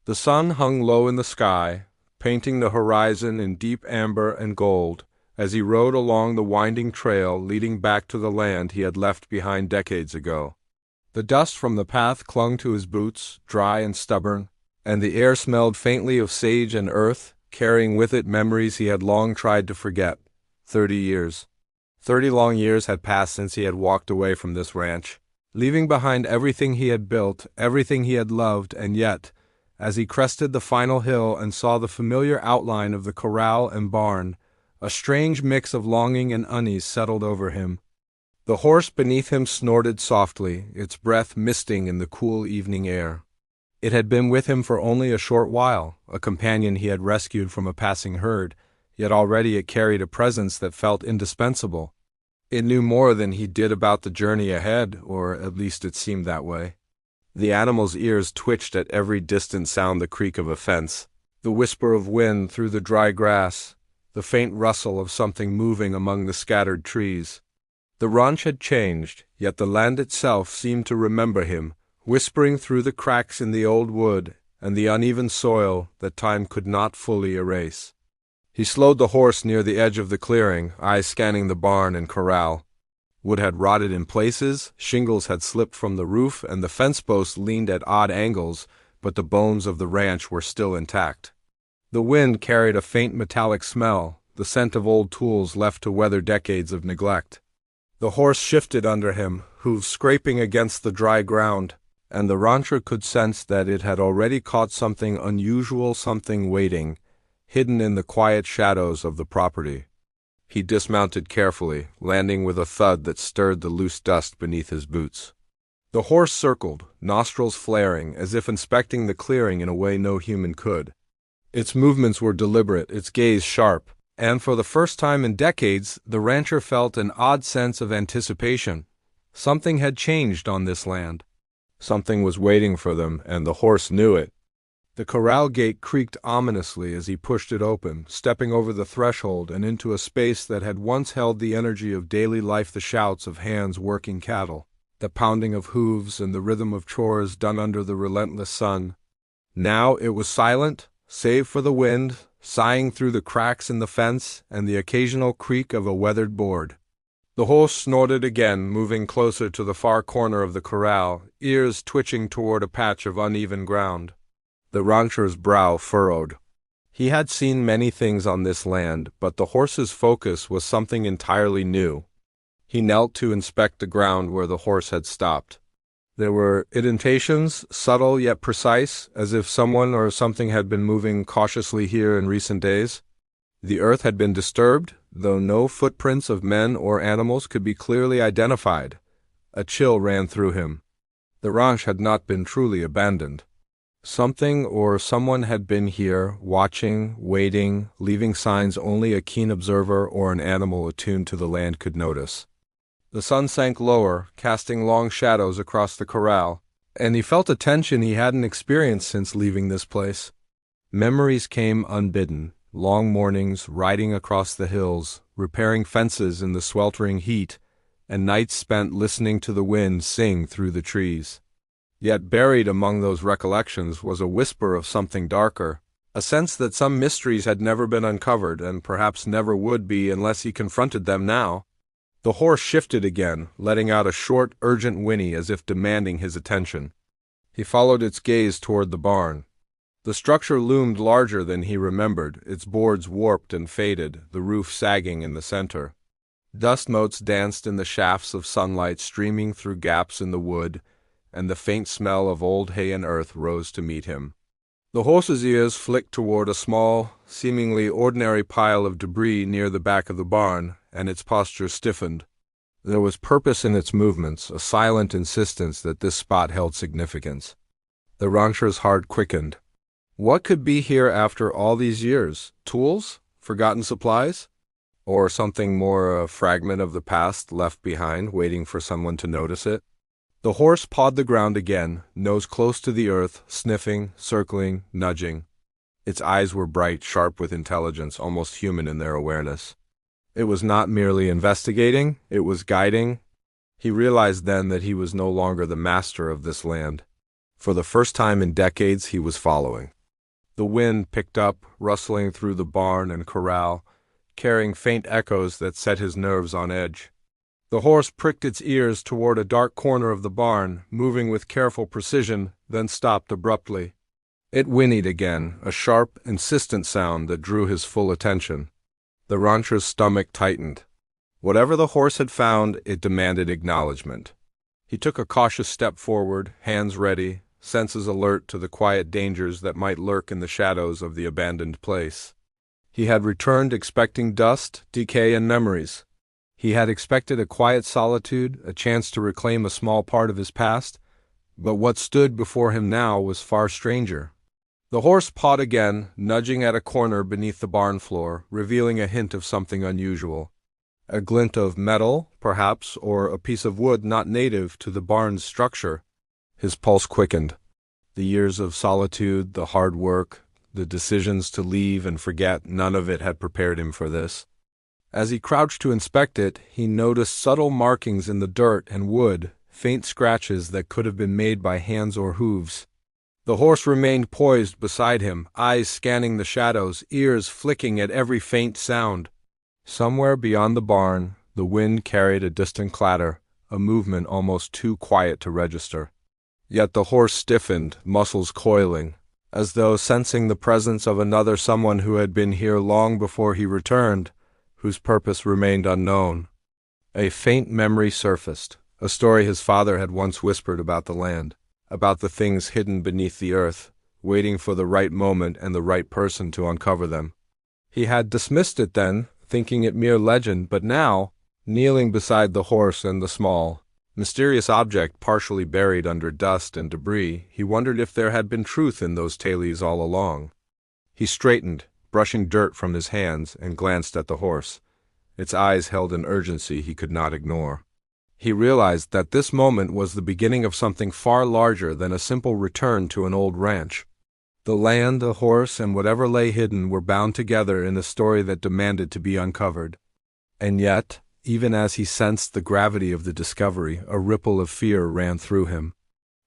The sun hung low in the sky, painting the horizon in deep amber and gold, as he rode along the winding trail leading back to the land he had left behind decades ago. The dust from the path clung to his boots, dry and stubborn, and the air smelled faintly of sage and earth, carrying with it memories he had long tried to forget. 30 years. 30 long years had passed since he had walked away from this ranch, leaving behind everything he had built, everything he had loved, and yet, as he crested the final hill and saw the familiar outline of the corral and barn, a strange mix of longing and unease settled over him. The horse beneath him snorted softly, its breath misting in the cool evening air. It had been with him for only a short while, a companion he had rescued from a passing herd, yet already it carried a presence that felt indispensable. It knew more than he did about the journey ahead, or at least it seemed that way. The animal's ears twitched at every distant sound, the creak of a fence, the whisper of wind through the dry grass, the faint rustle of something moving among the scattered trees. The ranch had changed, yet the land itself seemed to remember him, whispering through the cracks in the old wood and the uneven soil that time could not fully erase. He slowed the horse near the edge of the clearing, eyes scanning the barn and corral. Wood had rotted in places, shingles had slipped from the roof, and the fence posts leaned at odd angles, but the bones of the ranch were still intact. The wind carried a faint metallic smell, the scent of old tools left to weather decades of neglect. The horse shifted under him, hooves scraping against the dry ground, and the rancher could sense that it had already caught something unusual, something waiting, hidden in the quiet shadows of the property. He dismounted carefully, landing with a thud that stirred the loose dust beneath his boots. The horse circled, nostrils flaring, as if inspecting the clearing in a way no human could. Its movements were deliberate, its gaze sharp, and for the first time in decades, the rancher felt an odd sense of anticipation. Something had changed on this land. Something was waiting for them, and the horse knew it. The corral gate creaked ominously as he pushed it open, stepping over the threshold and into a space that had once held the energy of daily life, the shouts of hands working cattle, the pounding of hooves and the rhythm of chores done under the relentless sun. Now it was silent, save for the wind, sighing through the cracks in the fence and the occasional creak of a weathered board. The horse snorted again, moving closer to the far corner of the corral, ears twitching toward a patch of uneven ground. The rancher's brow furrowed. He had seen many things on this land, but the horse's focus was something entirely new. He knelt to inspect the ground where the horse had stopped. There were indentations, subtle yet precise, as if someone or something had been moving cautiously here in recent days. The earth had been disturbed, though no footprints of men or animals could be clearly identified. A chill ran through him. The ranch had not been truly abandoned. Something or someone had been here, watching, waiting, leaving signs only a keen observer or an animal attuned to the land could notice. The sun sank lower, casting long shadows across the corral, and he felt a tension he hadn't experienced since leaving this place. Memories came unbidden, long mornings riding across the hills, repairing fences in the sweltering heat, and nights spent listening to the wind sing through the trees. Yet buried among those recollections was a whisper of something darker, a sense that some mysteries had never been uncovered and perhaps never would be unless he confronted them now. The horse shifted again, letting out a short, urgent whinny as if demanding his attention. He followed its gaze toward the barn. The structure loomed larger than he remembered, its boards warped and faded, the roof sagging in the center. Dust motes danced in the shafts of sunlight streaming through gaps in the wood, and the faint smell of old hay and earth rose to meet him. The horse's ears flicked toward a small, seemingly ordinary pile of debris near the back of the barn, and its posture stiffened. There was purpose in its movements, a silent insistence that this spot held significance. The rancher's heart quickened. What could be here after all these years? Tools? Forgotten supplies? Or something more, a fragment of the past left behind, waiting for someone to notice it? The horse pawed the ground again, nose close to the earth, sniffing, circling, nudging. Its eyes were bright, sharp with intelligence, almost human in their awareness. It was not merely investigating, it was guiding. He realized then that he was no longer the master of this land. For the first time in decades, he was following. The wind picked up, rustling through the barn and corral, carrying faint echoes that set his nerves on edge. The horse pricked its ears toward a dark corner of the barn, moving with careful precision, then stopped abruptly. It whinnied again, a sharp, insistent sound that drew his full attention. The rancher's stomach tightened. Whatever the horse had found, it demanded acknowledgement. He took a cautious step forward, hands ready, senses alert to the quiet dangers that might lurk in the shadows of the abandoned place. He had returned expecting dust, decay, and memories. He had expected a quiet solitude, a chance to reclaim a small part of his past, but what stood before him now was far stranger. The horse pawed again, nudging at a corner beneath the barn floor, revealing a hint of something unusual. A glint of metal, perhaps, or a piece of wood not native to the barn's structure. His pulse quickened. The years of solitude, the hard work, the decisions to leave and forget, none of it had prepared him for this. As he crouched to inspect it, he noticed subtle markings in the dirt and wood, faint scratches that could have been made by hands or hooves. The horse remained poised beside him, eyes scanning the shadows, ears flicking at every faint sound. Somewhere beyond the barn, the wind carried a distant clatter, a movement almost too quiet to register. Yet the horse stiffened, muscles coiling, as though sensing the presence of another someone who had been here long before he returned, whose purpose remained unknown. A faint memory surfaced, a story his father had once whispered about the land, about the things hidden beneath the earth, waiting for the right moment and the right person to uncover them. He had dismissed it then, thinking it mere legend, but now, kneeling beside the horse and the small, mysterious object partially buried under dust and debris, he wondered if there had been truth in those tales all along. He straightened, brushing dirt from his hands, and glanced at the horse. Its eyes held an urgency he could not ignore. He realized that this moment was the beginning of something far larger than a simple return to an old ranch. The land, the horse, and whatever lay hidden were bound together in a story that demanded to be uncovered. And yet, even as he sensed the gravity of the discovery, a ripple of fear ran through him.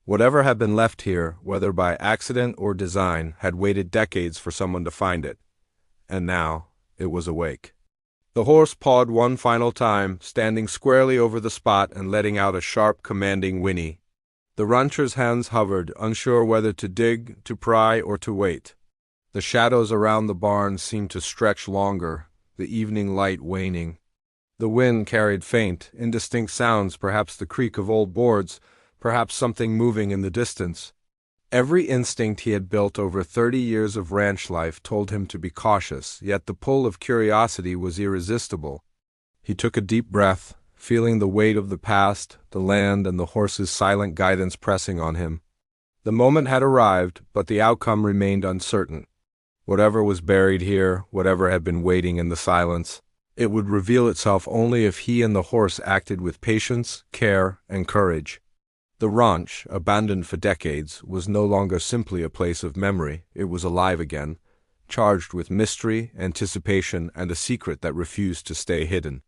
Whatever had been left here, whether by accident or design, had waited decades for someone to find it. And now, it was awake. The horse pawed one final time, standing squarely over the spot and letting out a sharp, commanding whinny. The rancher's hands hovered, unsure whether to dig, to pry, or to wait. The shadows around the barn seemed to stretch longer, the evening light waning. The wind carried faint, indistinct sounds, perhaps the creak of old boards, perhaps something moving in the distance. Every instinct he had built over 30 years of ranch life told him to be cautious, yet the pull of curiosity was irresistible. He took a deep breath, feeling the weight of the past, the land, and the horse's silent guidance pressing on him. The moment had arrived, but the outcome remained uncertain. Whatever was buried here, whatever had been waiting in the silence, it would reveal itself only if he and the horse acted with patience, care, and courage. The ranch, abandoned for decades, was no longer simply a place of memory. It was alive again, charged with mystery, anticipation, and a secret that refused to stay hidden.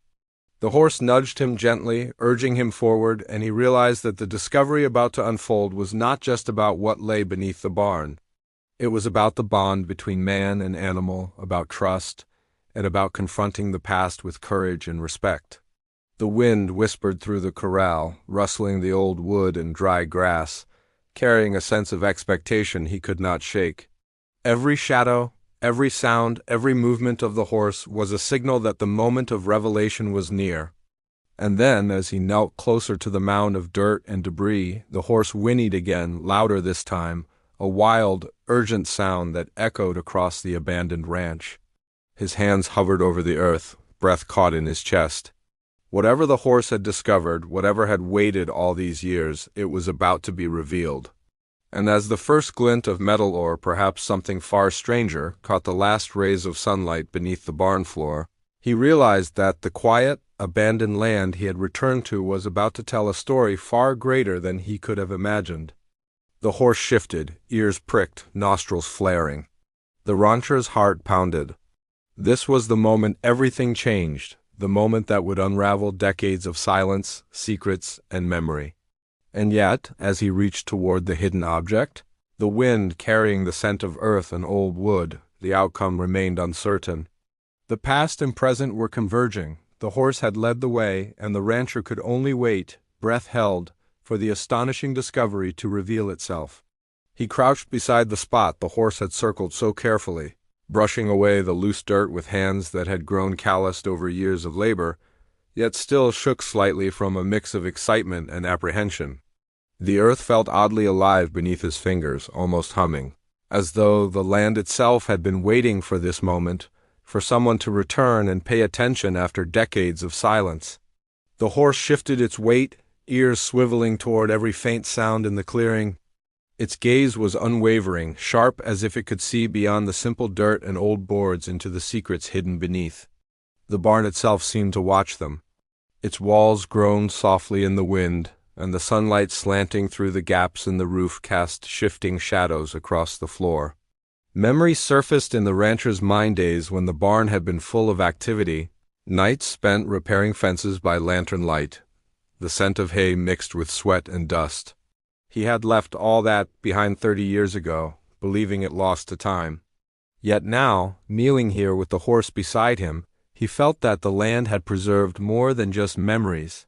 The horse nudged him gently, urging him forward, and he realized that the discovery about to unfold was not just about what lay beneath the barn. It was about the bond between man and animal, about trust, and about confronting the past with courage and respect. The wind whispered through the corral, rustling the old wood and dry grass, carrying a sense of expectation he could not shake. Every shadow, every sound, every movement of the horse was a signal that the moment of revelation was near. And then, as he knelt closer to the mound of dirt and debris, the horse whinnied again, louder this time, a wild, urgent sound that echoed across the abandoned ranch. His hands hovered over the earth, breath caught in his chest. Whatever the horse had discovered, whatever had waited all these years, it was about to be revealed. And as the first glint of metal or perhaps something far stranger caught the last rays of sunlight beneath the barn floor, he realized that the quiet, abandoned land he had returned to was about to tell a story far greater than he could have imagined. The horse shifted, ears pricked, nostrils flaring. The rancher's heart pounded. This was the moment everything changed, the moment that would unravel decades of silence, secrets, and memory. And yet, as he reached toward the hidden object, The wind carrying the scent of earth and old wood, the outcome remained uncertain. The past and present were converging. The horse had led the way, and the rancher could only wait, breath held, for the astonishing discovery to reveal itself. He crouched beside the spot the horse had circled so carefully, brushing away the loose dirt with hands that had grown calloused over years of labor, yet still shook slightly from a mix of excitement and apprehension. The earth felt oddly alive beneath his fingers, almost humming, as though the land itself had been waiting for this moment, for someone to return and pay attention after decades of silence. The horse shifted its weight, ears swiveling toward every faint sound in the clearing. Its gaze was unwavering, sharp as if it could see beyond the simple dirt and old boards into the secrets hidden beneath. The barn itself seemed to watch them. Its walls groaned softly in the wind, and the sunlight slanting through the gaps in the roof cast shifting shadows across the floor. Memories surfaced in the rancher's mind days when the barn had been full of activity, nights spent repairing fences by lantern light, the scent of hay mixed with sweat and dust. He had left all that behind 30 years ago, believing it lost to time. Yet now, kneeling here with the horse beside him, he felt that the land had preserved more than just memories.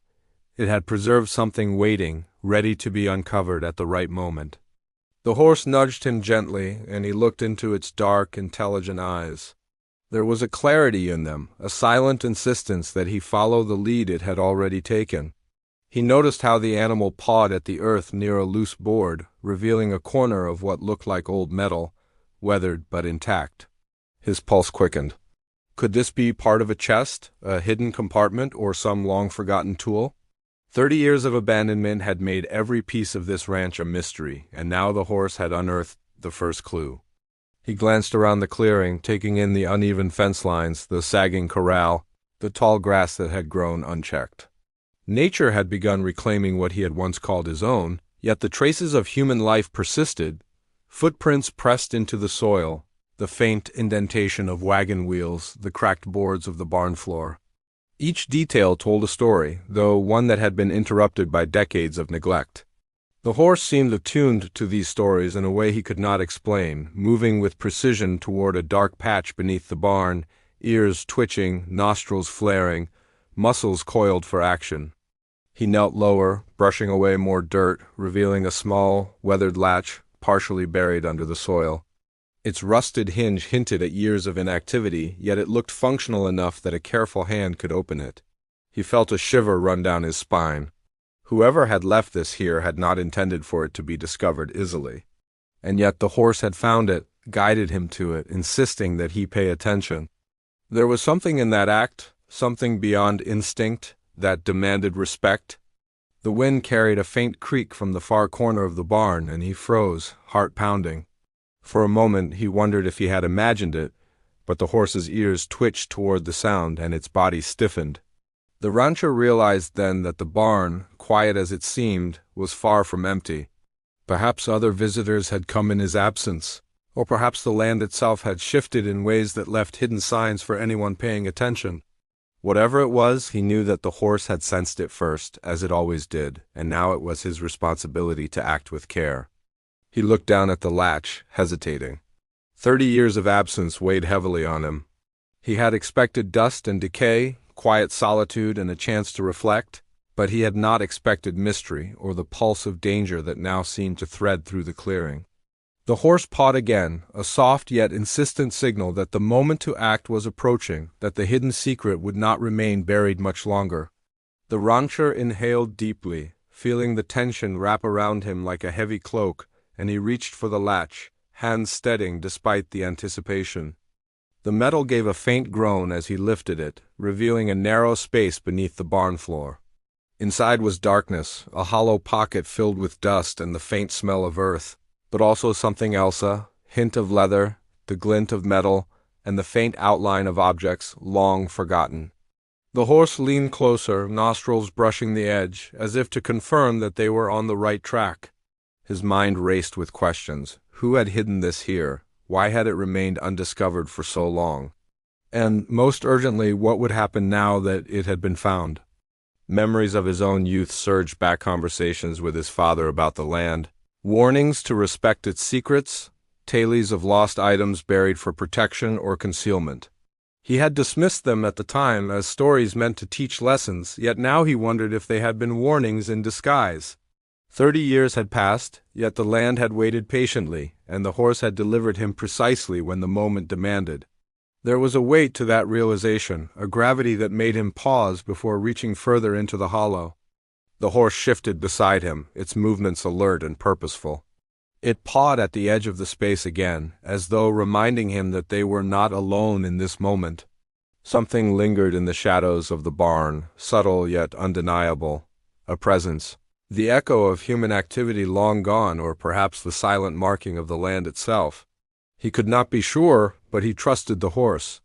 It had preserved something waiting, ready to be uncovered at the right moment. The horse nudged him gently, and he looked into its dark, intelligent eyes. There was a clarity in them, a silent insistence that he follow the lead it had already taken. He noticed how the animal pawed at the earth near a loose board, revealing a corner of what looked like old metal, weathered but intact. His pulse quickened. Could this be part of a chest, a hidden compartment, or some long-forgotten tool? 30 years of abandonment had made every piece of this ranch a mystery, and now the horse had unearthed the first clue. He glanced around the clearing, taking in the uneven fence lines, the sagging corral, the tall grass that had grown unchecked. Nature had begun reclaiming what he had once called his own, yet the traces of human life persisted, footprints pressed into the soil, the faint indentation of wagon wheels, the cracked boards of the barn floor. Each detail told a story, though one that had been interrupted by decades of neglect. The horse seemed attuned to these stories in a way he could not explain, moving with precision toward a dark patch beneath the barn, ears twitching, nostrils flaring, muscles coiled for action. He knelt lower, brushing away more dirt, revealing a small, weathered latch, partially buried under the soil. Its rusted hinge hinted at years of inactivity, yet it looked functional enough that a careful hand could open it. He felt a shiver run down his spine. Whoever had left this here had not intended for it to be discovered easily. And yet the horse had found it, guided him to it, insisting that he pay attention. There was something in that act, something beyond instinct, that demanded respect. The wind carried a faint creak from the far corner of the barn, and he froze, heart pounding. For a moment he wondered if he had imagined it, but the horse's ears twitched toward the sound and its body stiffened. The rancher realized then that the barn, quiet as it seemed, was far from empty. Perhaps other visitors had come in his absence, or perhaps the land itself had shifted in ways that left hidden signs for anyone paying attention. Whatever it was, he knew that the horse had sensed it first, as it always did, and now it was his responsibility to act with care. He looked down at the latch, hesitating. 30 years of absence weighed heavily on him. He had expected dust and decay, quiet solitude, and a chance to reflect, but he had not expected mystery or the pulse of danger that now seemed to thread through the clearing. The horse pawed again, a soft yet insistent signal that the moment to act was approaching, that the hidden secret would not remain buried much longer. The rancher inhaled deeply, feeling the tension wrap around him like a heavy cloak, and he reached for the latch, hands steadying despite the anticipation. The metal gave a faint groan as he lifted it, revealing a narrow space beneath the barn floor. Inside was darkness, a hollow pocket filled with dust and the faint smell of earth, but also something else, a hint of leather, the glint of metal, and the faint outline of objects long forgotten. The horse leaned closer, nostrils brushing the edge, as if to confirm that they were on the right track. His mind raced with questions. Who had hidden this here? Why had it remained undiscovered for so long? And, most urgently, what would happen now that it had been found? Memories of his own youth surged back, conversations with his father about the land, Warnings to respect its secrets, tales of lost items buried for protection or concealment. He had dismissed them at the time as stories meant to teach lessons, yet now he wondered if they had been warnings in disguise. 30 years had passed, yet the land had waited patiently, and the horse had delivered him precisely when the moment demanded. There was a weight to that realization, a gravity that made him pause before reaching further into the hollow. The horse shifted beside him, its movements alert and purposeful. It pawed at the edge of the space again, as though reminding him that they were not alone in this moment. Something lingered in the shadows of the barn, subtle yet undeniable. A presence. The echo of human activity long gone, or perhaps the silent marking of the land itself. He could not be sure, but he trusted the horse.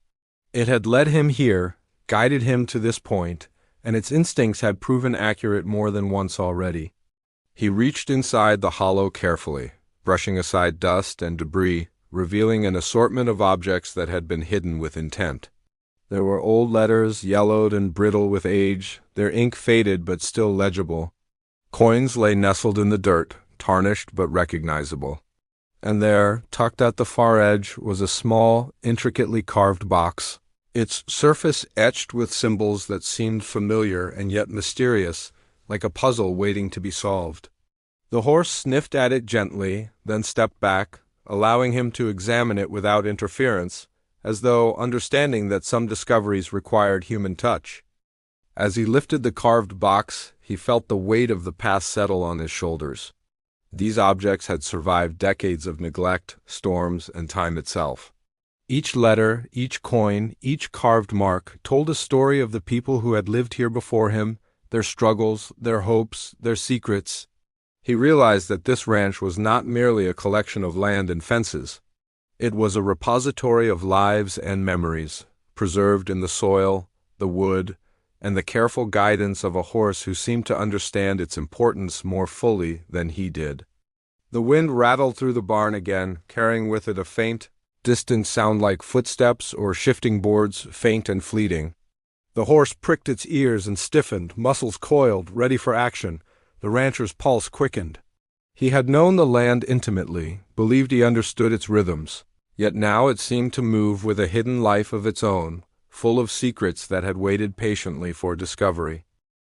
It had led him here, guided him to this point, and its instincts had proven accurate more than once already. He reached inside the hollow carefully, brushing aside dust and debris, revealing an assortment of objects that had been hidden with intent. There were old letters, yellowed and brittle with age, their ink faded but still legible. Coins lay nestled in the dirt, tarnished but recognizable. And there, tucked at the far edge, was a small, intricately carved box, its surface etched with symbols that seemed familiar and yet mysterious, like a puzzle waiting to be solved. The horse sniffed at it gently, then stepped back, allowing him to examine it without interference, as though understanding that some discoveries required human touch. As he lifted the carved box, he felt the weight of the past settle on his shoulders. These objects had survived decades of neglect, storms, and time itself. Each letter, each coin, each carved mark told a story of the people who had lived here before him, their struggles, their hopes, their secrets. He realized that this ranch was not merely a collection of land and fences. It was a repository of lives and memories, preserved in the soil, the wood, and the careful guidance of a horse who seemed to understand its importance more fully than he did. The wind rattled through the barn again, carrying with it a faint, distant sound like footsteps or shifting boards, faint and fleeting. The horse pricked its ears and stiffened, muscles coiled, ready for action. The rancher's pulse quickened. He had known the land intimately, believed he understood its rhythms, yet now it seemed to move with a hidden life of its own, full of secrets that had waited patiently for discovery.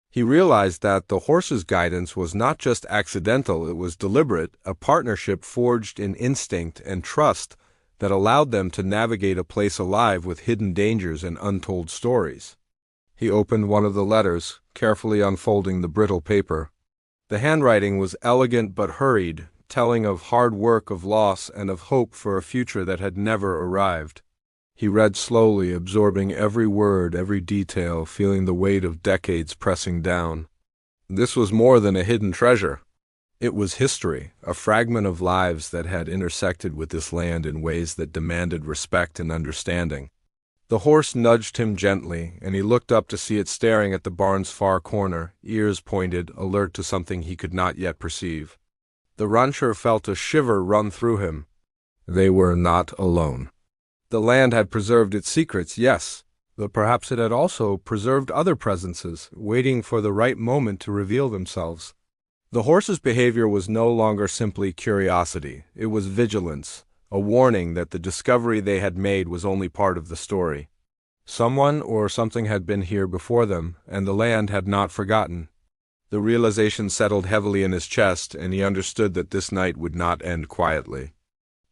He realized that the horse's guidance was not just accidental, it was deliberate, a partnership forged in instinct and trust that allowed them to navigate a place alive with hidden dangers and untold stories. He opened one of the letters, carefully unfolding the brittle paper. The handwriting was elegant but hurried, telling of hard work, of loss, and of hope for a future that had never arrived. He read slowly, absorbing every word, every detail, feeling the weight of decades pressing down. This was more than a hidden treasure. It was history, a fragment of lives that had intersected with this land in ways that demanded respect and understanding. The horse nudged him gently, and he looked up to see it staring at the barn's far corner, ears pointed, alert to something he could not yet perceive. The rancher felt a shiver run through him. They were not alone. The land had preserved its secrets, yes, but perhaps it had also preserved other presences, waiting for the right moment to reveal themselves. The horse's behavior was no longer simply curiosity, it was vigilance, a warning that the discovery they had made was only part of the story. Someone or something had been here before them, and the land had not forgotten. The realization settled heavily in his chest, and he understood that this night would not end quietly.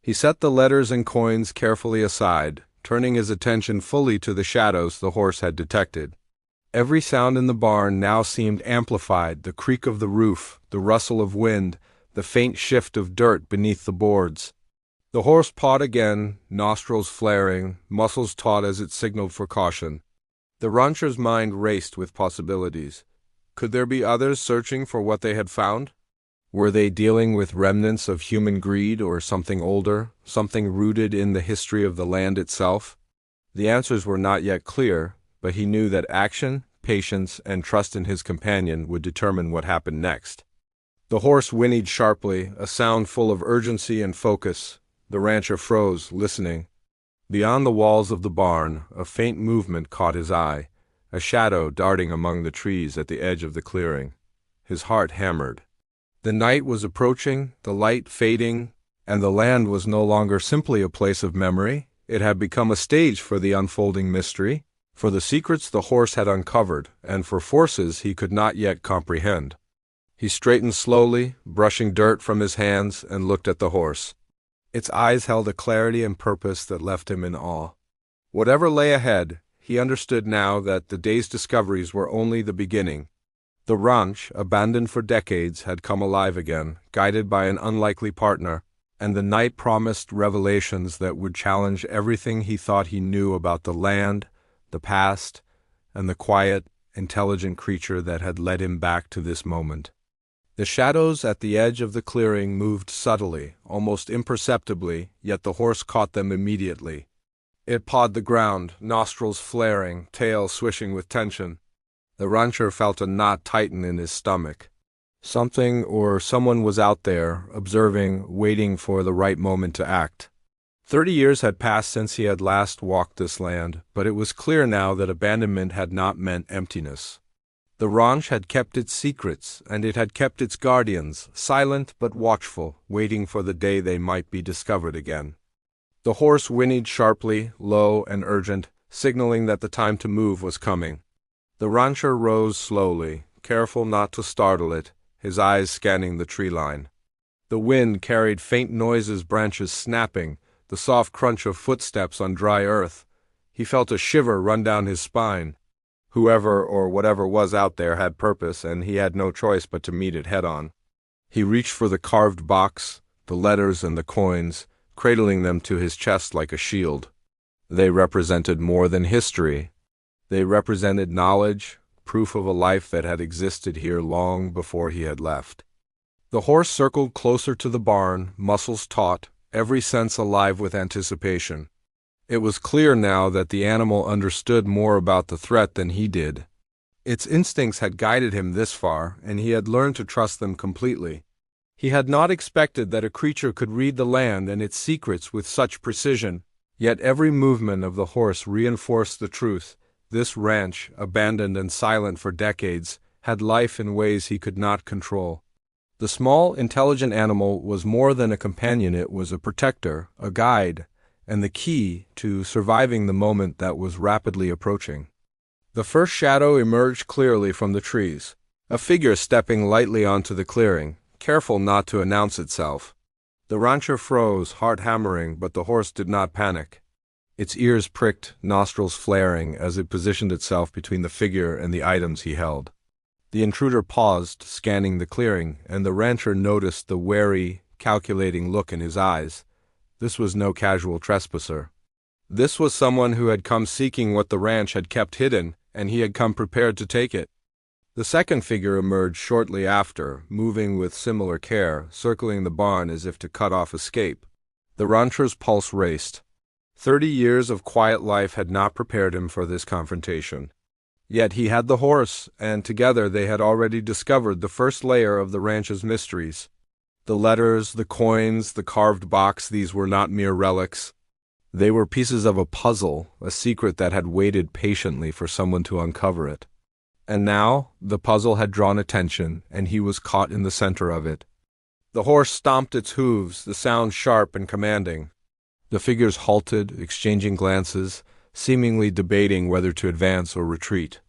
He set the letters and coins carefully aside, turning his attention fully to the shadows the horse had detected. Every sound in the barn now seemed amplified, the creak of the roof, the rustle of wind, the faint shift of dirt beneath the boards. The horse pawed again, nostrils flaring, muscles taut as it signaled for caution. The rancher's mind raced with possibilities. Could there be others searching for what they had found? Were they dealing with remnants of human greed or something older, something rooted in the history of the land itself? The answers were not yet clear, but he knew that action, patience, and trust in his companion would determine what happened next. The horse whinnied sharply, a sound full of urgency and focus. The rancher froze, listening. Beyond the walls of the barn, a faint movement caught his eye, a shadow darting among the trees at the edge of the clearing. His heart hammered. The night was approaching, the light fading, and the land was no longer simply a place of memory. It had become a stage for the unfolding mystery, for the secrets the horse had uncovered, and for forces he could not yet comprehend. He straightened slowly, brushing dirt from his hands, and looked at the horse. Its eyes held a clarity and purpose that left him in awe. Whatever lay ahead, he understood now that the day's discoveries were only the beginning. The ranch, abandoned for decades, had come alive again, guided by an unlikely partner, and the night promised revelations that would challenge everything he thought he knew about the land, the past, and the quiet, intelligent creature that had led him back to this moment. The shadows at the edge of the clearing moved subtly, almost imperceptibly, yet the horse caught them immediately. It pawed the ground, nostrils flaring, tail swishing with tension. The rancher felt a knot tighten in his stomach. Something or someone was out there, observing, waiting for the right moment to act. 30 years had passed since he had last walked this land, but it was clear now that abandonment had not meant emptiness. The ranch had kept its secrets, and it had kept its guardians, silent but watchful, waiting for the day they might be discovered again. The horse whinnied sharply, low and urgent, signaling that the time to move was coming. The rancher rose slowly, careful not to startle it, his eyes scanning the tree line. The wind carried faint noises, branches snapping, the soft crunch of footsteps on dry earth. He felt a shiver run down his spine. Whoever or whatever was out there had purpose, and he had no choice but to meet it head-on. He reached for the carved box, the letters and the coins, cradling them to his chest like a shield. They represented more than history. They represented knowledge, proof of a life that had existed here long before he had left. The horse circled closer to the barn, muscles taut, every sense alive with anticipation. It was clear now that the animal understood more about the threat than he did. Its instincts had guided him this far, and he had learned to trust them completely. He had not expected that a creature could read the land and its secrets with such precision, yet every movement of the horse reinforced the truth. This ranch, abandoned and silent for decades, had life in ways he could not control. The small, intelligent animal was more than a companion. It was a protector, a guide, and the key to surviving the moment that was rapidly approaching. The first shadow emerged clearly from the trees, a figure stepping lightly onto the clearing, careful not to announce itself. The rancher froze, heart hammering, but the horse did not panic. Its ears pricked, nostrils flaring, as it positioned itself between the figure and the items he held. The intruder paused, scanning the clearing, and the rancher noticed the wary, calculating look in his eyes. This was no casual trespasser. This was someone who had come seeking what the ranch had kept hidden, and he had come prepared to take it. The second figure emerged shortly after, moving with similar care, circling the barn as if to cut off escape. The rancher's pulse raced. 30 years of quiet life had not prepared him for this confrontation. Yet he had the horse, and together they had already discovered the first layer of the ranch's mysteries. The letters, the coins, the carved box, these were not mere relics. They were pieces of a puzzle, a secret that had waited patiently for someone to uncover it. And now, the puzzle had drawn attention, and he was caught in the center of it. The horse stomped its hooves, the sound sharp and commanding. The figures halted, exchanging glances, seemingly debating whether to advance or retreat.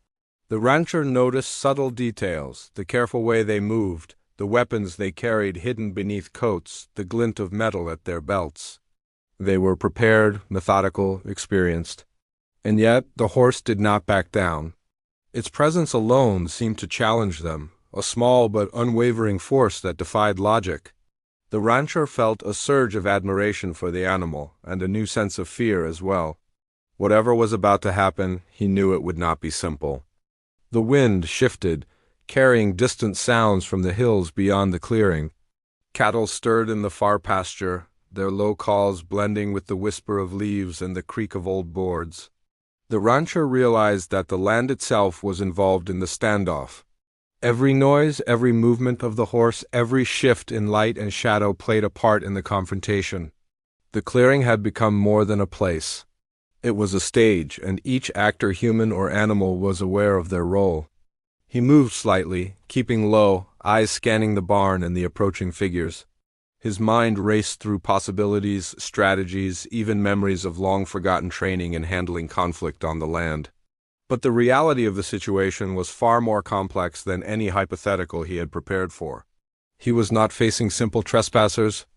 The rancher noticed subtle details, the careful way they moved, the weapons they carried hidden beneath coats, the glint of metal at their belts. They were prepared, methodical, experienced. And yet the horse did not back down. Its presence alone seemed to challenge them, a small but unwavering force that defied logic. The rancher felt a surge of admiration for the animal, and a new sense of fear as well. Whatever was about to happen, he knew it would not be simple. The wind shifted, carrying distant sounds from the hills beyond the clearing. Cattle stirred in the far pasture, their low calls blending with the whisper of leaves and the creak of old boards. The rancher realized that the land itself was involved in the standoff. Every noise, every movement of the horse, every shift in light and shadow played a part in the confrontation. The clearing had become more than a place. It was a stage, and each actor, human or animal, was aware of their role. He moved slightly, keeping low, eyes scanning the barn and the approaching figures. His mind raced through possibilities, strategies, even memories of long-forgotten training in handling conflict on the land. But the reality of the situation was far more complex than any hypothetical he had prepared for. He was not facing simple trespassers.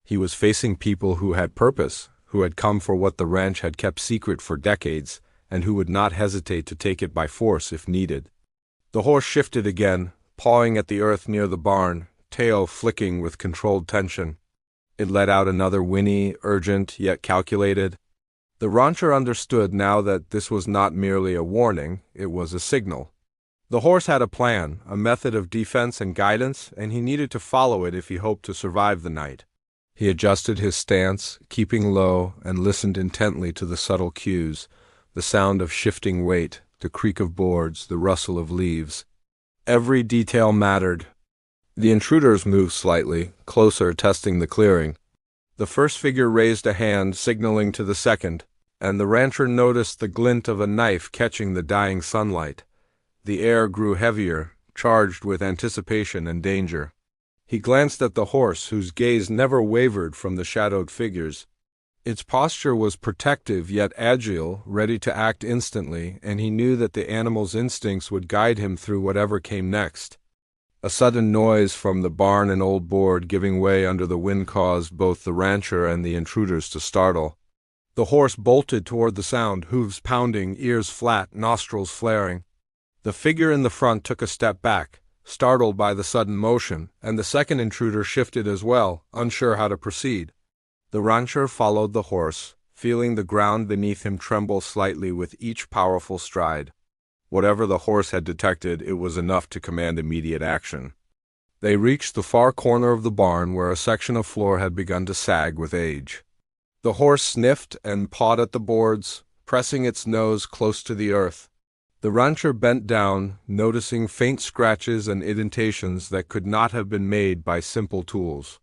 He was facing people who had purpose, who had come for what the ranch had kept secret for decades, and who would not hesitate to take it by force if needed. The horse shifted again, pawing at the earth near the barn, tail flicking with controlled tension. It let out another whinny, urgent yet calculated. The rancher understood now that this was not merely a warning, it was a signal. The horse had a plan, a method of defense and guidance, and he needed to follow it if he hoped to survive the night. He adjusted his stance, keeping low, and listened intently to the subtle cues, the sound of shifting weight, the creak of boards, the rustle of leaves. Every detail mattered. The intruders moved slightly, closer, testing the clearing. The first figure raised a hand, signaling to the second, and the rancher noticed the glint of a knife catching the dying sunlight. The air grew heavier, charged with anticipation and danger. He glanced at the horse, whose gaze never wavered from the shadowed figures. Its posture was protective yet agile, ready to act instantly, and he knew that the animal's instincts would guide him through whatever came next. A sudden noise from the barn and old board giving way under the wind caused both the rancher and the intruders to startle. The horse bolted toward the sound, hooves pounding, ears flat, nostrils flaring. The figure in the front took a step back, startled by the sudden motion, and the second intruder shifted as well, unsure how to proceed. The rancher followed the horse, feeling the ground beneath him tremble slightly with each powerful stride. Whatever the horse had detected, it was enough to command immediate action. They reached the far corner of the barn where a section of floor had begun to sag with age. The horse sniffed and pawed at the boards, pressing its nose close to the earth. The rancher bent down, noticing faint scratches and indentations that could not have been made by simple tools.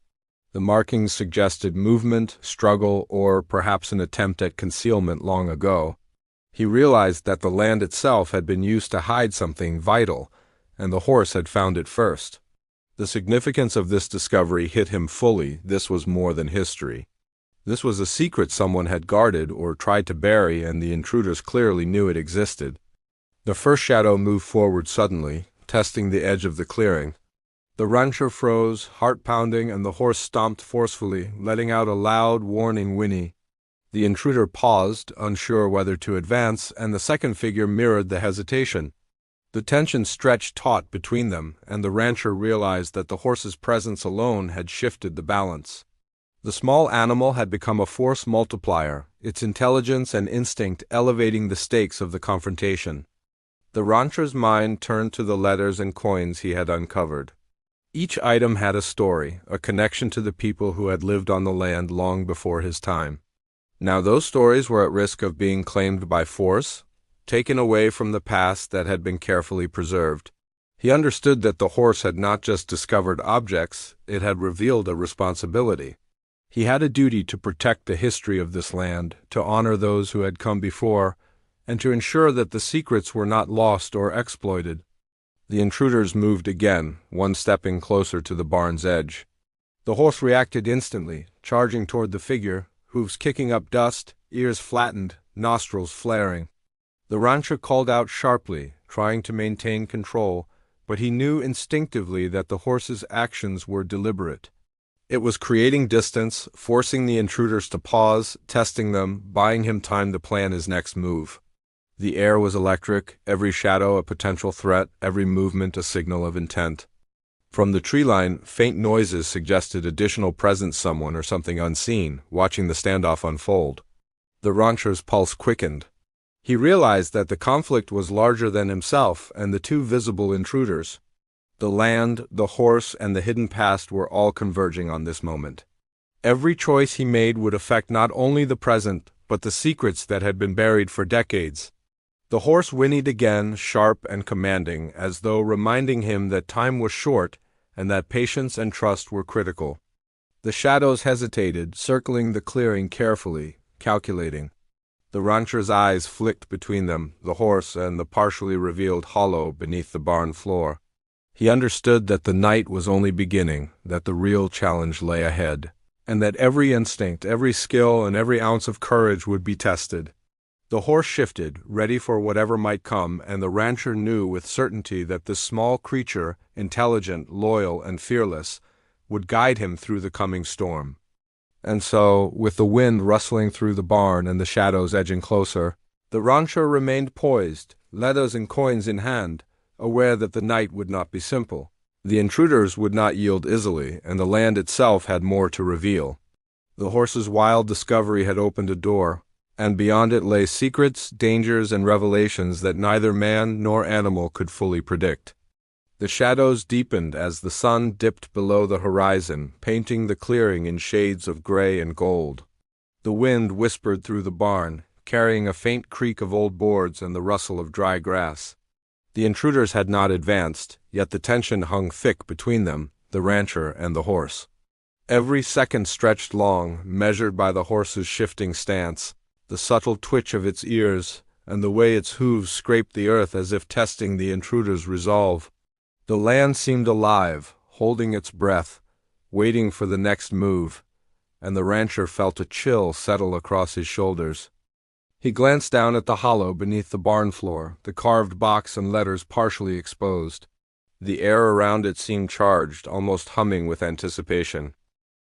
The markings suggested movement, struggle, or perhaps an attempt at concealment long ago. He realized that the land itself had been used to hide something vital, and the horse had found it first. The significance of this discovery hit him fully. This was more than history. This was a secret someone had guarded or tried to bury, and the intruders clearly knew it existed. The first shadow moved forward suddenly, testing the edge of the clearing. The rancher froze, heart pounding, and the horse stomped forcefully, letting out a loud, warning whinny. The intruder paused, unsure whether to advance, and the second figure mirrored the hesitation. The tension stretched taut between them, and the rancher realized that the horse's presence alone had shifted the balance. The small animal had become a force multiplier, its intelligence and instinct elevating the stakes of the confrontation. The rancher's mind turned to the letters and coins he had uncovered. Each item had a story, a connection to the people who had lived on the land long before his time. Now those stories were at risk of being claimed by force, taken away from the past that had been carefully preserved. He understood that the horse had not just discovered objects, it had revealed a responsibility. He had a duty to protect the history of this land, to honor those who had come before, and to ensure that the secrets were not lost or exploited. The intruders moved again, one stepping closer to the barn's edge. The horse reacted instantly, charging toward the figure, hooves kicking up dust, ears flattened, nostrils flaring. The rancher called out sharply, trying to maintain control, but he knew instinctively that the horse's actions were deliberate. It was creating distance, forcing the intruders to pause, testing them, buying him time to plan his next move. The air was electric, every shadow a potential threat, every movement a signal of intent. From the tree line, faint noises suggested additional presence, someone or something unseen, watching the standoff unfold. The rancher's pulse quickened. He realized that the conflict was larger than himself and the two visible intruders. The land, the horse, and the hidden past were all converging on this moment. Every choice he made would affect not only the present, but the secrets that had been buried for decades. The horse whinnied again, sharp and commanding, as though reminding him that time was short and that patience and trust were critical. The shadows hesitated, circling the clearing carefully, calculating. The rancher's eyes flicked between them, the horse, and the partially revealed hollow beneath the barn floor. He understood that the night was only beginning, that the real challenge lay ahead, and that every instinct, every skill, and every ounce of courage would be tested. The horse shifted, ready for whatever might come, and the rancher knew with certainty that this small creature, intelligent, loyal, and fearless, would guide him through the coming storm. And so, with the wind rustling through the barn and the shadows edging closer, the rancher remained poised, letters and coins in hand, aware that the night would not be simple. The intruders would not yield easily, and the land itself had more to reveal. The horse's wild discovery had opened a door, and beyond it lay secrets, dangers, and revelations that neither man nor animal could fully predict. The shadows deepened as the sun dipped below the horizon, painting the clearing in shades of gray and gold. The wind whispered through the barn, carrying a faint creak of old boards and the rustle of dry grass. The intruders had not advanced, yet the tension hung thick between them, the rancher and the horse. Every second stretched long, measured by the horse's shifting stance, the subtle twitch of its ears, and the way its hooves scraped the earth as if testing the intruder's resolve. The land seemed alive, holding its breath, waiting for the next move, and the rancher felt a chill settle across his shoulders. He glanced down at the hollow beneath the barn floor, the carved box and letters partially exposed. The air around it seemed charged, almost humming with anticipation.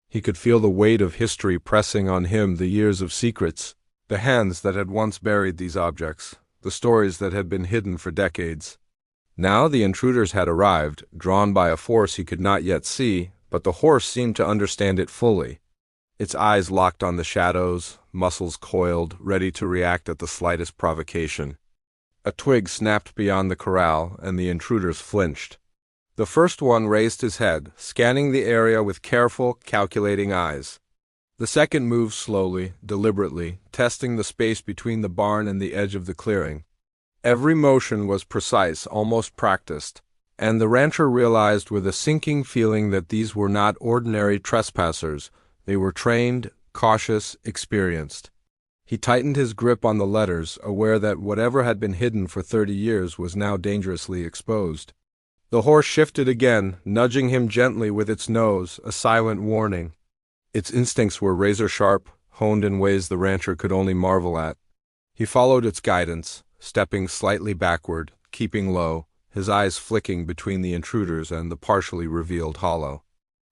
He could feel the weight of history pressing on him, the years of secrets, the hands that had once buried these objects, the stories that had been hidden for decades. Now the intruders had arrived, drawn by a force he could not yet see, but the horse seemed to understand it fully. Its eyes locked on the shadows, muscles coiled, ready to react at the slightest provocation. A twig snapped beyond the corral, and the intruders flinched. The first one raised his head, scanning the area with careful, calculating eyes. The second moved slowly, deliberately, testing the space between the barn and the edge of the clearing. Every motion was precise, almost practiced, and the rancher realized with a sinking feeling that these were not ordinary trespassers. They were trained, cautious, experienced. He tightened his grip on the letters, aware that whatever had been hidden for 30 years was now dangerously exposed. The horse shifted again, nudging him gently with its nose, a silent warning. Its instincts were razor-sharp, honed in ways the rancher could only marvel at. He followed its guidance, stepping slightly backward, keeping low, his eyes flicking between the intruders and the partially revealed hollow.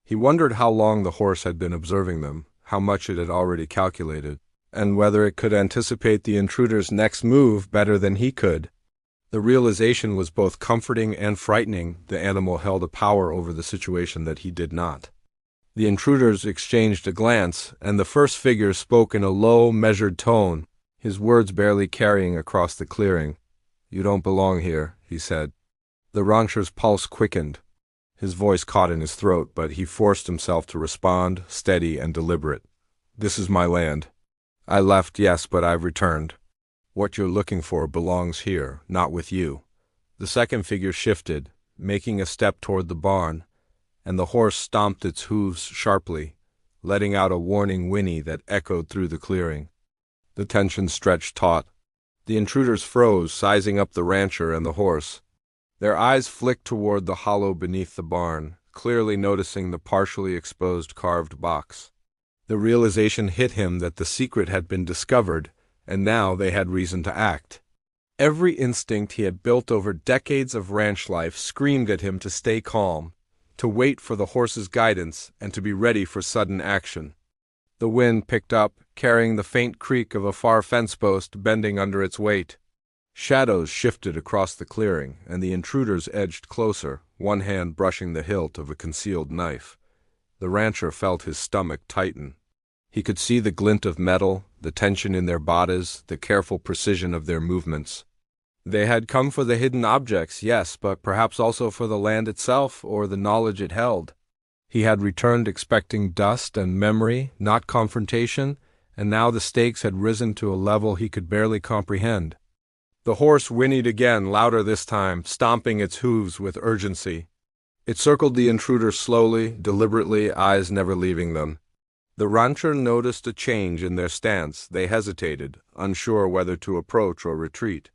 He wondered how long the horse had been observing them, how much it had already calculated, and whether it could anticipate the intruder's next move better than he could. The realization was both comforting and frightening. The animal held a power over the situation that he did not. The intruders exchanged a glance, and the first figure spoke in a low, measured tone, his words barely carrying across the clearing. "You don't belong here," he said. The rancher's pulse quickened. His voice caught in his throat, but he forced himself to respond, steady and deliberate. "This is my land. I left, yes, but I've returned. What you're looking for belongs here, not with you." The second figure shifted, making a step toward the barn, and the horse stomped its hooves sharply, letting out a warning whinny that echoed through the clearing. The tension stretched taut. The intruders froze, sizing up the rancher and the horse. Their eyes flicked toward the hollow beneath the barn, clearly noticing the partially exposed carved box. The realization hit him that the secret had been discovered, and now they had reason to act. Every instinct he had built over decades of ranch life screamed at him to stay calm, to wait for the horse's guidance, and to be ready for sudden action. The wind picked up, carrying the faint creak of a far fence post bending under its weight. Shadows shifted across the clearing, and the intruders edged closer, one hand brushing the hilt of a concealed knife. The rancher felt his stomach tighten. He could see the glint of metal, the tension in their bodies, the careful precision of their movements. They had come for the hidden objects, yes, but perhaps also for the land itself or the knowledge it held. He had returned expecting dust and memory, not confrontation, and now the stakes had risen to a level he could barely comprehend. The horse whinnied again, louder this time, stomping its hooves with urgency. It circled the intruder slowly, deliberately, eyes never leaving them. The rancher noticed a change in their stance. They hesitated, unsure whether to approach or retreat.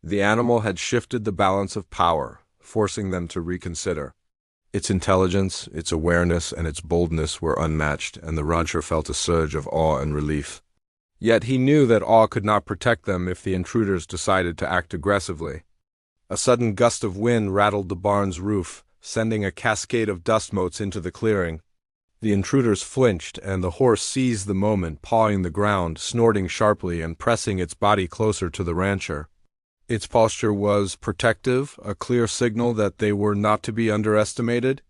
The animal had shifted the balance of power, forcing them to reconsider. Its intelligence, its awareness, and its boldness were unmatched, and the rancher felt a surge of awe and relief. Yet he knew that awe could not protect them if the intruders decided to act aggressively. A sudden gust of wind rattled the barn's roof, sending a cascade of dust motes into the clearing. The intruders flinched, and the horse seized the moment, pawing the ground, snorting sharply and pressing its body closer to the rancher. Its posture was protective, a clear signal that they were not to be underestimated.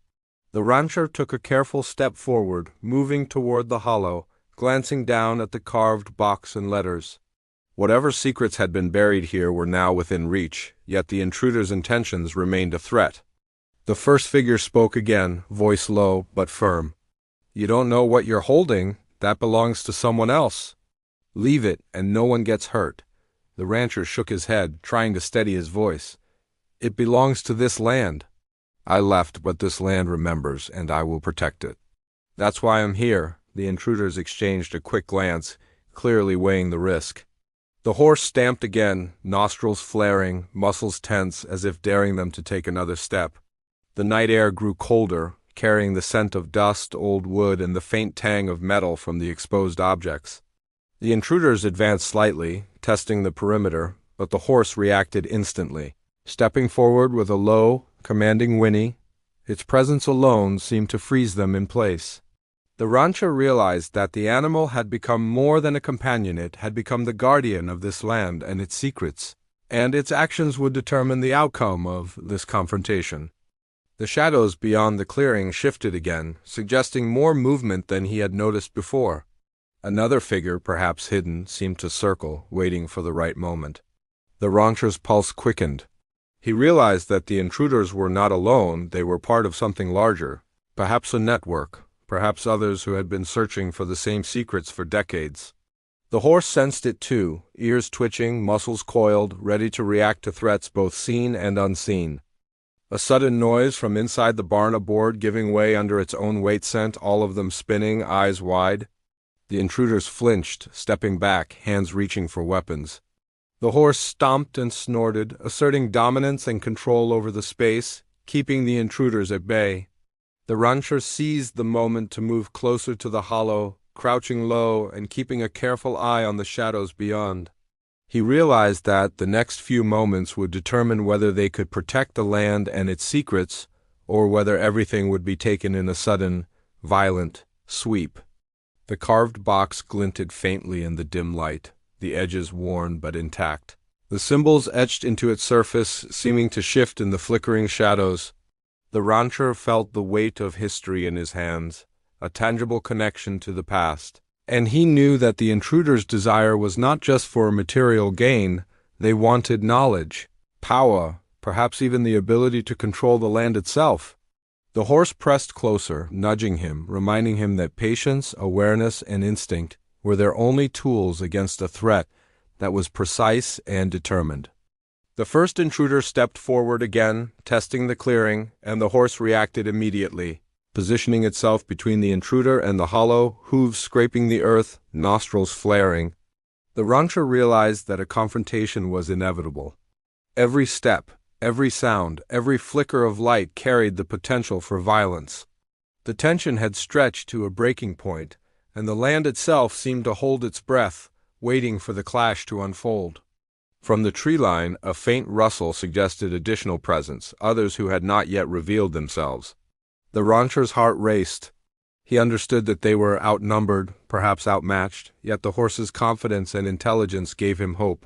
The rancher took a careful step forward, moving toward the hollow, glancing down at the carved box and letters. Whatever secrets had been buried here were now within reach, yet the intruder's intentions remained a threat. The first figure spoke again, voice low but firm. "You don't know what you're holding. That belongs to someone else. Leave it, and no one gets hurt." The rancher shook his head, trying to steady his voice. "It belongs to this land. I left, but this land remembers, and I will protect it. That's why I'm here." The intruders exchanged a quick glance, clearly weighing the risk. The horse stamped again, nostrils flaring, muscles tense, as if daring them to take another step. The night air grew colder, carrying the scent of dust, old wood, and the faint tang of metal from the exposed objects. The intruders advanced slightly, testing the perimeter, but the horse reacted instantly. Stepping forward with a low, commanding whinny, its presence alone seemed to freeze them in place. The rancher realized that the animal had become more than a companion. It had become the guardian of this land and its secrets, and its actions would determine the outcome of this confrontation. The shadows beyond the clearing shifted again, suggesting more movement than he had noticed before. Another figure, perhaps hidden, seemed to circle, waiting for the right moment. The rancher's pulse quickened. He realized that the intruders were not alone. They were part of something larger, perhaps a network, perhaps others who had been searching for the same secrets for decades. The horse sensed it too, ears twitching, muscles coiled, ready to react to threats both seen and unseen. A sudden noise from inside the barn, a board giving way under its own weight sent all of them spinning, eyes wide. The intruders flinched, stepping back, hands reaching for weapons. The horse stomped and snorted, asserting dominance and control over the space, keeping the intruders at bay. The rancher seized the moment to move closer to the hollow, crouching low and keeping a careful eye on the shadows beyond. He realized that the next few moments would determine whether they could protect the land and its secrets, or whether everything would be taken in a sudden, violent sweep. The carved box glinted faintly in the dim light, the edges worn but intact. The symbols etched into its surface seeming to shift in the flickering shadows. The rancher felt the weight of history in his hands, a tangible connection to the past. And he knew that the intruders' desire was not just for material gain. They wanted knowledge, power, perhaps even the ability to control the land itself. The horse pressed closer, nudging him, reminding him that patience, awareness, and instinct were their only tools against a threat that was precise and determined. The first intruder stepped forward again, testing the clearing, and the horse reacted immediately, positioning itself between the intruder and the hollow, hooves scraping the earth, nostrils flaring. The rancher realized that a confrontation was inevitable. Every step, every sound, every flicker of light carried the potential for violence. The tension had stretched to a breaking point, and the land itself seemed to hold its breath, waiting for the clash to unfold. From the tree line, a faint rustle suggested additional presence, others who had not yet revealed themselves. The rancher's heart raced. He understood that they were outnumbered, perhaps outmatched, yet the horse's confidence and intelligence gave him hope.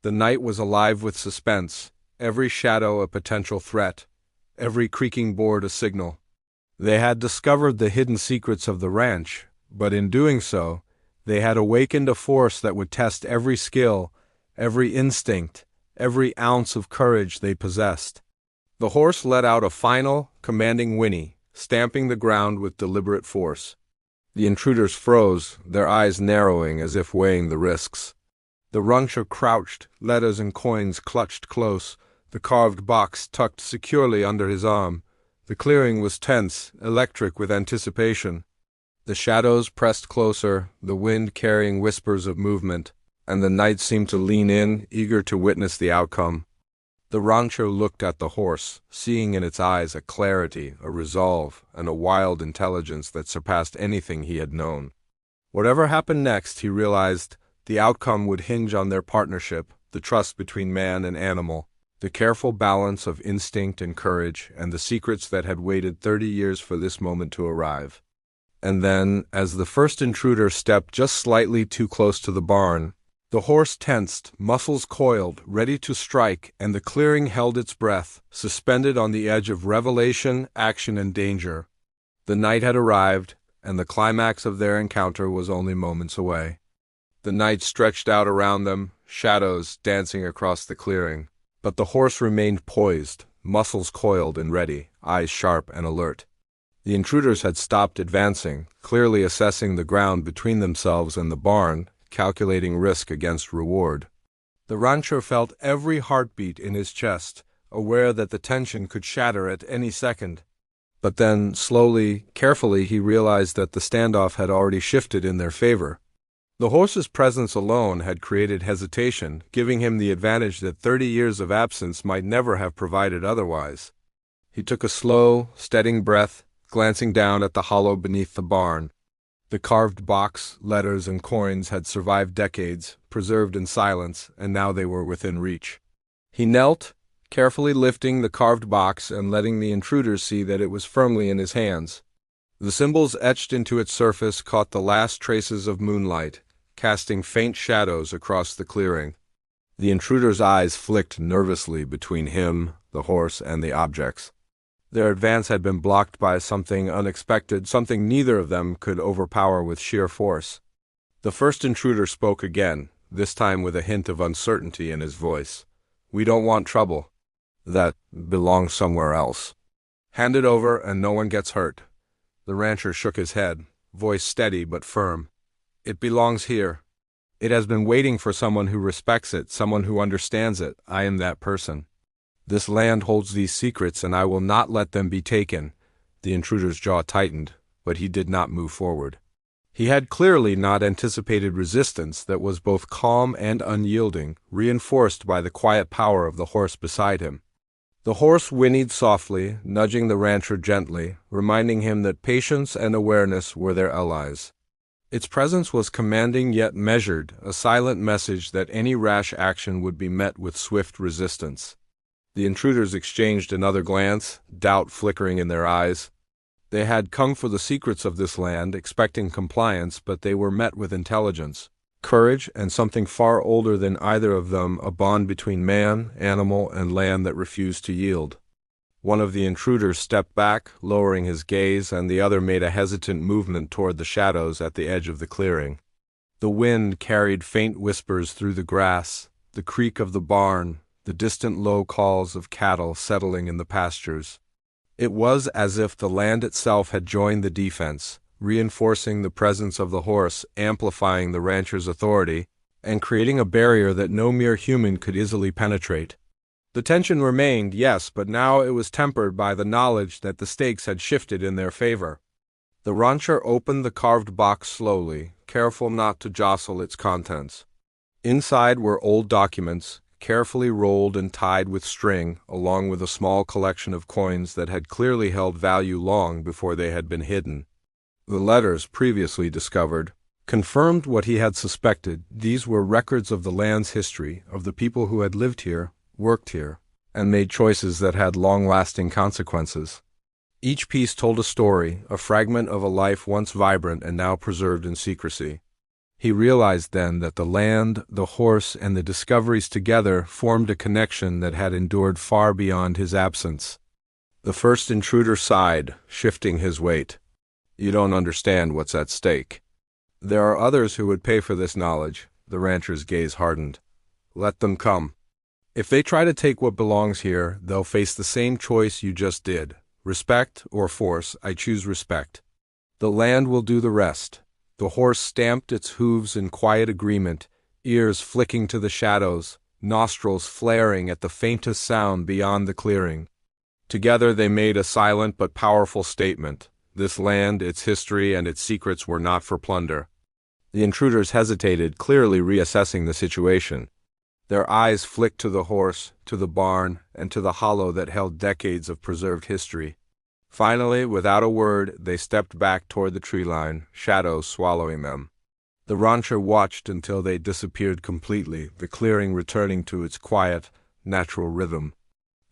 The night was alive with suspense, every shadow a potential threat, every creaking board a signal. They had discovered the hidden secrets of the ranch, but in doing so, they had awakened a force that would test every skill, every instinct, every ounce of courage they possessed. The horse let out a final, commanding whinny, stamping the ground with deliberate force. The intruders froze, their eyes narrowing as if weighing the risks. The rancher crouched, letters and coins clutched close, the carved box tucked securely under his arm. The clearing was tense, electric with anticipation. The shadows pressed closer, the wind carrying whispers of movement, and the night seemed to lean in, eager to witness the outcome. The rancho looked at the horse, seeing in its eyes a clarity, a resolve, and a wild intelligence that surpassed anything he had known. Whatever happened next, he realized, the outcome would hinge on their partnership, the trust between man and animal, the careful balance of instinct and courage, and the secrets that had waited 30 years for this moment to arrive. And then, as the first intruder stepped just slightly too close to the barn, the horse tensed, muscles coiled, ready to strike, and the clearing held its breath, suspended on the edge of revelation, action, and danger. The night had arrived, and the climax of their encounter was only moments away. The night stretched out around them, shadows dancing across the clearing. But the horse remained poised, muscles coiled and ready, eyes sharp and alert. The intruders had stopped advancing, clearly assessing the ground between themselves and the barn, calculating risk against reward. The rancher felt every heartbeat in his chest, aware that the tension could shatter at any second. But then, slowly, carefully, he realized that the standoff had already shifted in their favor. The horse's presence alone had created hesitation, giving him the advantage that 30 years of absence might never have provided otherwise. He took a slow, steady breath, glancing down at the hollow beneath the barn. The carved box, letters, and coins had survived decades, preserved in silence, and now they were within reach. He knelt, carefully lifting the carved box and letting the intruders see that it was firmly in his hands. The symbols etched into its surface caught the last traces of moonlight, casting faint shadows across the clearing. The intruder's eyes flicked nervously between him, the horse, and the objects. Their advance had been blocked by something unexpected, something neither of them could overpower with sheer force. The first intruder spoke again, this time with a hint of uncertainty in his voice. "We don't want trouble. That belongs somewhere else. Hand it over and no one gets hurt." The rancher shook his head, voice steady but firm. "It belongs here. It has been waiting for someone who respects it, someone who understands it. I am that person. This land holds these secrets, and I will not let them be taken." The intruder's jaw tightened, but he did not move forward. He had clearly not anticipated resistance that was both calm and unyielding, reinforced by the quiet power of the horse beside him. The horse whinnied softly, nudging the rancher gently, reminding him that patience and awareness were their allies. Its presence was commanding yet measured, a silent message that any rash action would be met with swift resistance. The intruders exchanged another glance, doubt flickering in their eyes. They had come for the secrets of this land, expecting compliance, but they were met with intelligence, courage, and something far older than either of them, a bond between man, animal, and land that refused to yield. One of the intruders stepped back, lowering his gaze, and the other made a hesitant movement toward the shadows at the edge of the clearing. The wind carried faint whispers through the grass, the creak of the barn, the distant low calls of cattle settling in the pastures. It was as if the land itself had joined the defense, reinforcing the presence of the horse, amplifying the rancher's authority, and creating a barrier that no mere human could easily penetrate. The tension remained, yes, but now it was tempered by the knowledge that the stakes had shifted in their favor. The rancher opened the carved box slowly, careful not to jostle its contents. Inside were old documents, carefully rolled and tied with string, along with a small collection of coins that had clearly held value long before they had been hidden. The letters, previously discovered, confirmed what he had suspected. These were records of the land's history, of the people who had lived here, worked here, and made choices that had long-lasting consequences. Each piece told a story, a fragment of a life once vibrant and now preserved in secrecy. He realized then that the land, the horse, and the discoveries together formed a connection that had endured far beyond his absence. The first intruder sighed, shifting his weight. "You don't understand what's at stake. There are others who would pay for this knowledge." The rancher's gaze hardened. "Let them come. If they try to take what belongs here, they'll face the same choice you just did. Respect or force, I choose respect. The land will do the rest." The horse stamped its hooves in quiet agreement, ears flicking to the shadows, nostrils flaring at the faintest sound beyond the clearing. Together they made a silent but powerful statement. This land, its history, and its secrets were not for plunder. The intruders hesitated, clearly reassessing the situation. Their eyes flicked to the horse, to the barn, and to the hollow that held decades of preserved history. Finally, without a word, they stepped back toward the tree line, shadows swallowing them. The rancher watched until they disappeared completely, the clearing returning to its quiet, natural rhythm.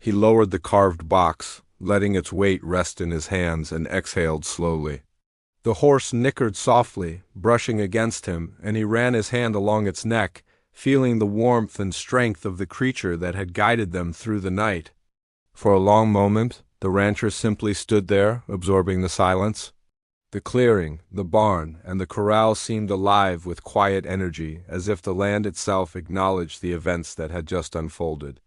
He lowered the carved box, letting its weight rest in his hands, and exhaled slowly. The horse nickered softly, brushing against him, and he ran his hand along its neck, feeling the warmth and strength of the creature that had guided them through the night. For a long moment, the rancher simply stood there, absorbing the silence. The clearing, the barn, and the corral seemed alive with quiet energy, as if the land itself acknowledged the events that had just unfolded.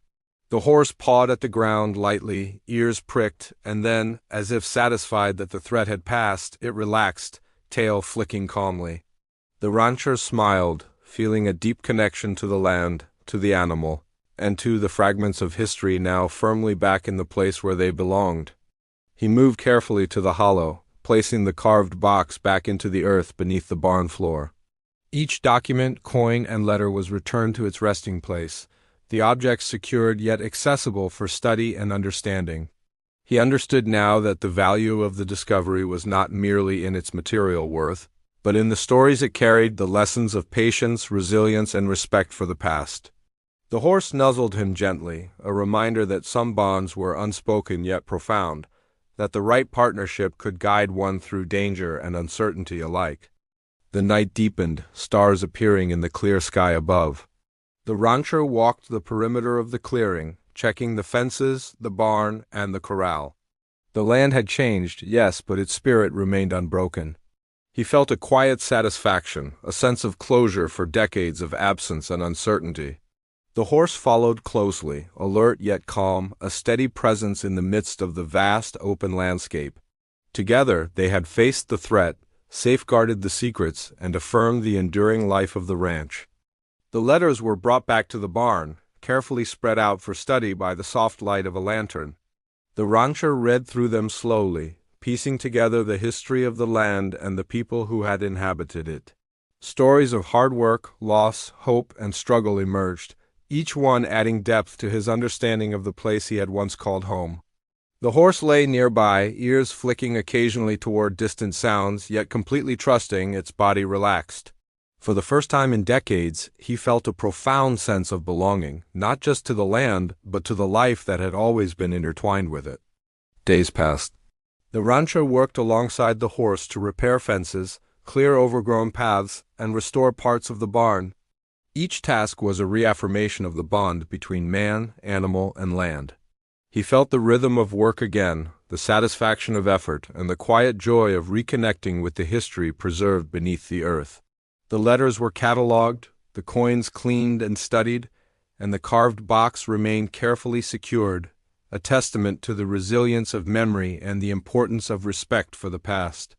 The horse pawed at the ground lightly, ears pricked, and then, as if satisfied that the threat had passed, it relaxed, tail flicking calmly. The rancher smiled, feeling a deep connection to the land, to the animal, and to the fragments of history now firmly back in the place where they belonged. He moved carefully to the hollow, placing the carved box back into the earth beneath the barn floor. Each document, coin, and letter was returned to its resting place, the objects secured yet accessible for study and understanding. He understood now that the value of the discovery was not merely in its material worth, but in the stories it carried, the lessons of patience, resilience, and respect for the past. The horse nuzzled him gently, a reminder that some bonds were unspoken yet profound, that the right partnership could guide one through danger and uncertainty alike. The night deepened, stars appearing in the clear sky above. The rancher walked the perimeter of the clearing, checking the fences, the barn, and the corral. The land had changed, yes, but its spirit remained unbroken. He felt a quiet satisfaction, a sense of closure for decades of absence and uncertainty. The horse followed closely, alert yet calm, a steady presence in the midst of the vast, open landscape. Together, they had faced the threat, safeguarded the secrets, and affirmed the enduring life of the ranch. The letters were brought back to the barn, carefully spread out for study by the soft light of a lantern. The rancher read through them slowly, piecing together the history of the land and the people who had inhabited it. Stories of hard work, loss, hope, and struggle emerged, each one adding depth to his understanding of the place he had once called home. The horse lay nearby, ears flicking occasionally toward distant sounds, yet completely trusting, its body relaxed. For the first time in decades, he felt a profound sense of belonging, not just to the land, but to the life that had always been intertwined with it. Days passed. The rancher worked alongside the horse to repair fences, clear overgrown paths, and restore parts of the barn. Each task was a reaffirmation of the bond between man, animal, and land. He felt the rhythm of work again, the satisfaction of effort, and the quiet joy of reconnecting with the history preserved beneath the earth. The letters were catalogued, the coins cleaned and studied, and the carved box remained carefully secured, a testament to the resilience of memory and the importance of respect for the past.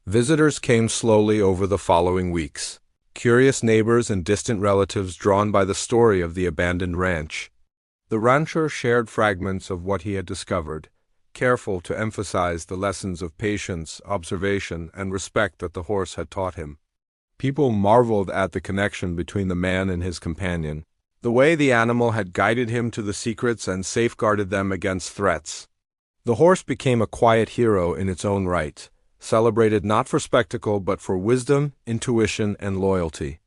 Visitors came slowly over the following weeks. Curious neighbors and distant relatives drawn by the story of the abandoned ranch. The rancher shared fragments of what he had discovered, careful to emphasize the lessons of patience, observation, and respect that the horse had taught him. People marveled at the connection between the man and his companion, the way the animal had guided him to the secrets and safeguarded them against threats. The horse became a quiet hero in its own right, celebrated not for spectacle but for wisdom, intuition, and loyalty.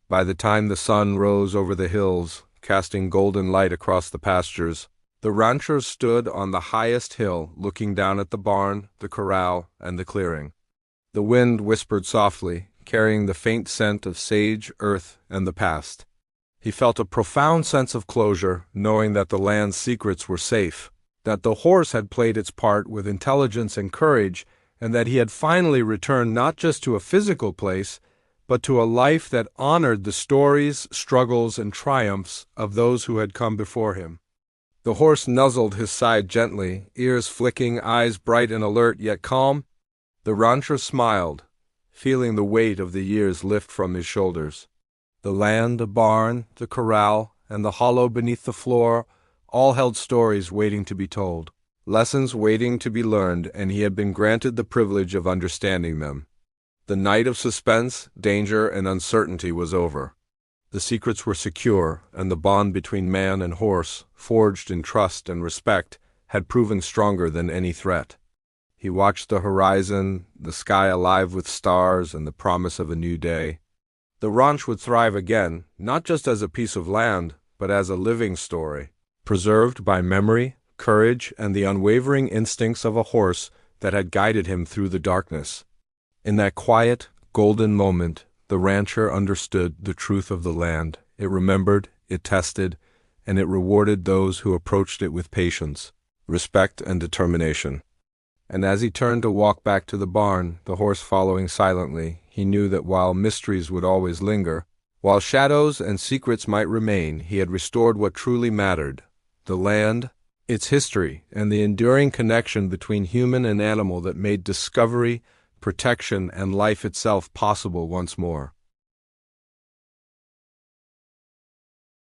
By the time the sun rose over the hills, casting golden light across the pastures, the rancher stood on the highest hill, looking down at the barn, the corral, and the clearing. The wind whispered softly, carrying the faint scent of sage, earth, and the past. He felt a profound sense of closure, knowing that the land's secrets were safe, that the horse had played its part with intelligence and courage, and that he had finally returned not just to a physical place, but to a life that honored the stories, struggles, and triumphs of those who had come before him. The horse nuzzled his side gently, ears flicking, eyes bright and alert yet calm. The rancher smiled, feeling the weight of the years lift from his shoulders. The land, the barn, the corral, and the hollow beneath the floor all held stories waiting to be told, lessons waiting to be learned, and he had been granted the privilege of understanding them. The night of suspense, danger, and uncertainty was over. The secrets were secure, and the bond between man and horse, forged in trust and respect, had proven stronger than any threat. He watched the horizon, the sky alive with stars and the promise of a new day. The ranch would thrive again, not just as a piece of land, but as a living story, preserved by memory, courage, and the unwavering instincts of a horse that had guided him through the darkness. In that quiet, golden moment, the rancher understood the truth of the land. It remembered, it tested, and it rewarded those who approached it with patience, respect, and determination. And as he turned to walk back to the barn, the horse following silently, he knew that while mysteries would always linger, while shadows and secrets might remain, he had restored what truly mattered: the land, its history, and the enduring connection between human and animal that made discovery, protection, and life itself possible once more.